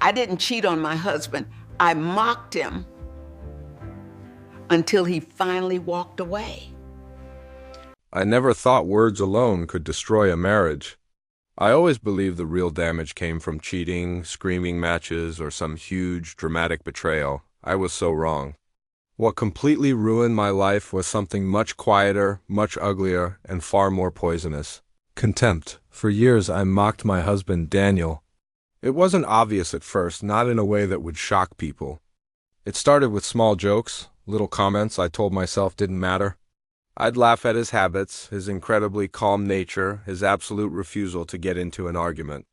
I didn't cheat on my husband. I mocked him until he finally walked away. I never thought words alone could destroy a marriage. I always believed the real damage came from cheating, screaming matches, or some huge, dramatic betrayal. I was so wrong. What completely ruined my life was something much quieter, much uglier, and far more poisonous. Contempt. For years I mocked my husband, Daniel. It wasn't obvious at first, not in a way that would shock people. It started with small jokes, little comments I told myself didn't matter. I'd laugh at his habits, his incredibly calm nature, his absolute refusal to get into an argument.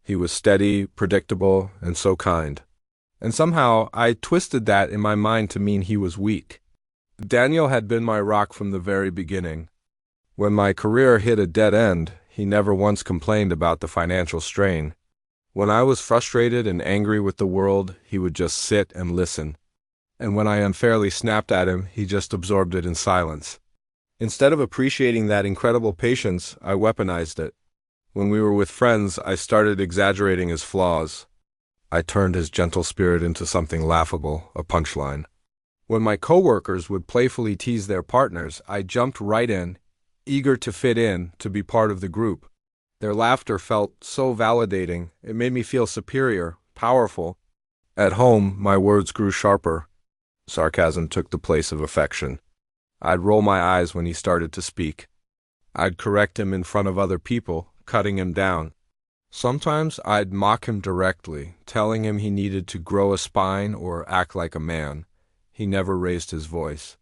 He was steady, predictable, and so kind. And somehow I twisted that in my mind to mean he was weak. Daniel had been my rock from the very beginning. When my career hit a dead end, he never once complained about the financial strain. When I was frustrated and angry with the world, he would just sit and listen. And when I unfairly snapped at him, he just absorbed it in silence. Instead of appreciating that incredible patience, I weaponized it. When we were with friends, I started exaggerating his flaws. I turned his gentle spirit into something laughable, a punchline. When my coworkers would playfully tease their partners, I jumped right in, eager to fit in, to be part of the group. Their laughter felt so validating. It made me feel superior, powerful. At home, my words grew sharper. Sarcasm took the place of affection. I'd roll my eyes when he started to speak. I'd correct him in front of other people, cutting him down. Sometimes I'd mock him directly, telling him he needed to grow a spine or act like a man. He never raised his voice.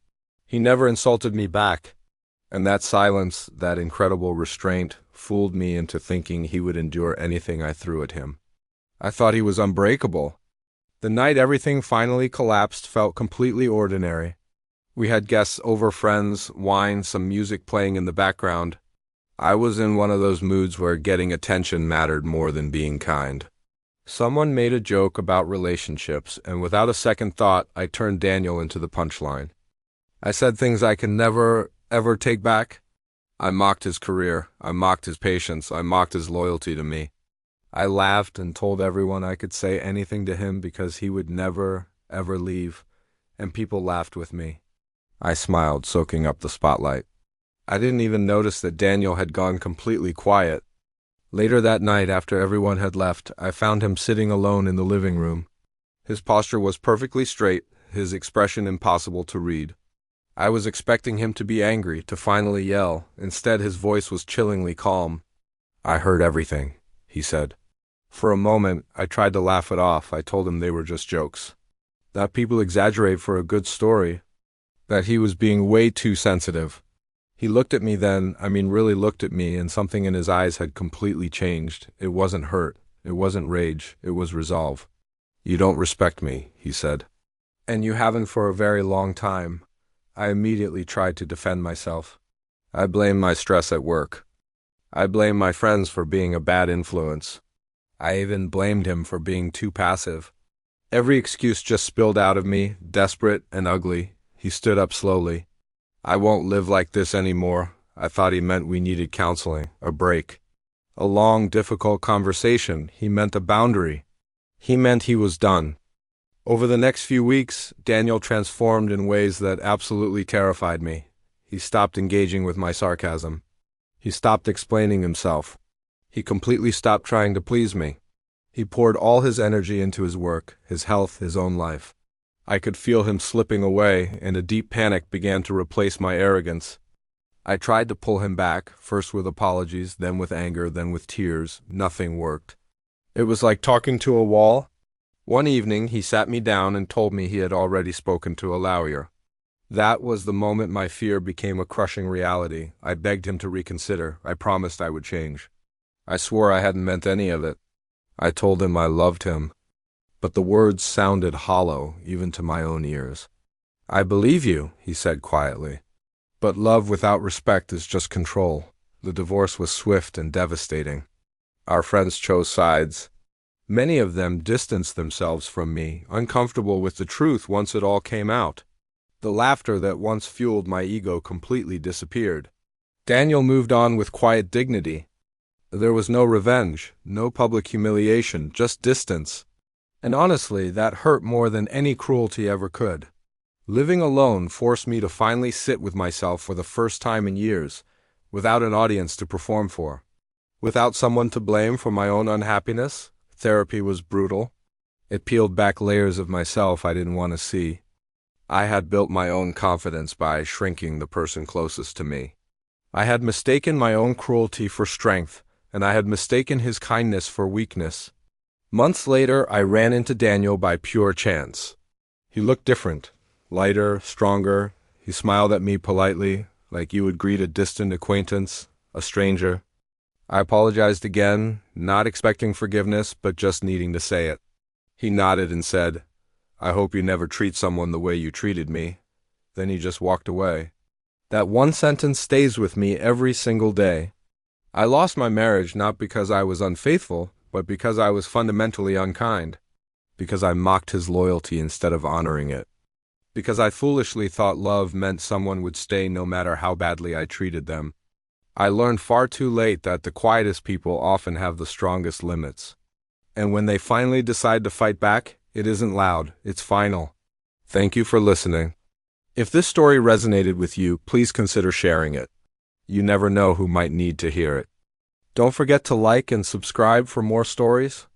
He never insulted me back. And that silence, that incredible restraint, fooled me into thinking he would endure anything I threw at him. I thought he was unbreakable. The night everything finally collapsed felt completely ordinary. We had guests over, friends, wine, some music playing in the background. I was in one of those moods where getting attention mattered more than being kind. Someone made a joke about relationships, and without a second thought, I turned Daniel into the punchline. I said things I can never, ever take back. I mocked his career. I mocked his patience. I mocked his loyalty to me. I laughed and told everyone I could say anything to him because he would never, ever leave, and people laughed with me. I smiled, soaking up the spotlight. I didn't even notice that Daniel had gone completely quiet. Later that night, after everyone had left, I found him sitting alone in the living room. His posture was perfectly straight, his expression impossible to read. I was expecting him to be angry, to finally yell. Instead, his voice was chillingly calm. "I heard everything," he said. For a moment, I tried to laugh it off. I told him they were just jokes. That people exaggerate for a good story. That he was being way too sensitive. He looked at me then, really looked at me, and something in his eyes had completely changed. It wasn't hurt. It wasn't rage. It was resolve. "You don't respect me," he said. "And you haven't for a very long time." I immediately tried to defend myself. I blamed my stress at work. I blamed my friends for being a bad influence. I even blamed him for being too passive. Every excuse just spilled out of me, desperate and ugly. He stood up slowly. "I won't live like this anymore." I thought he meant we needed counseling, a break. A long, difficult conversation. He meant a boundary. He meant he was done. Over the next few weeks, Daniel transformed in ways that absolutely terrified me. He stopped engaging with my sarcasm. He stopped explaining himself. He completely stopped trying to please me. He poured all his energy into his work, his health, his own life. I could feel him slipping away, and a deep panic began to replace my arrogance. I tried to pull him back, first with apologies, then with anger, then with tears. Nothing worked. It was like talking to a wall. One evening, he sat me down and told me he had already spoken to a lawyer. That was the moment my fear became a crushing reality. I begged him to reconsider. I promised I would change. I swore I hadn't meant any of it. I told him I loved him. But the words sounded hollow, even to my own ears. "I believe you," he said quietly. "But love without respect is just control." The divorce was swift and devastating. Our friends chose sides. Many of them distanced themselves from me, uncomfortable with the truth once it all came out. The laughter that once fueled my ego completely disappeared. Daniel moved on with quiet dignity. There was no revenge, no public humiliation, just distance. And honestly, that hurt more than any cruelty ever could. Living alone forced me to finally sit with myself for the first time in years, without an audience to perform for. Without someone to blame for my own unhappiness. Therapy was brutal. It peeled back layers of myself I didn't want to see. I had built my own confidence by shrinking the person closest to me. I had mistaken my own cruelty for strength, and I had mistaken his kindness for weakness. Months later, I ran into Daniel by pure chance. He looked different, lighter, stronger. He smiled at me politely, like you would greet a distant acquaintance, a stranger. I apologized again, not expecting forgiveness, but just needing to say it. He nodded and said, "I hope you never treat someone the way you treated me." Then he just walked away. That one sentence stays with me every single day. I lost my marriage not because I was unfaithful, but because I was fundamentally unkind. Because I mocked his loyalty instead of honoring it. Because I foolishly thought love meant someone would stay no matter how badly I treated them. I learned far too late that the quietest people often have the strongest limits. And when they finally decide to fight back, it isn't loud, it's final. Thank you for listening. If this story resonated with you, please consider sharing it. You never know who might need to hear it. Don't forget to like and subscribe for more stories.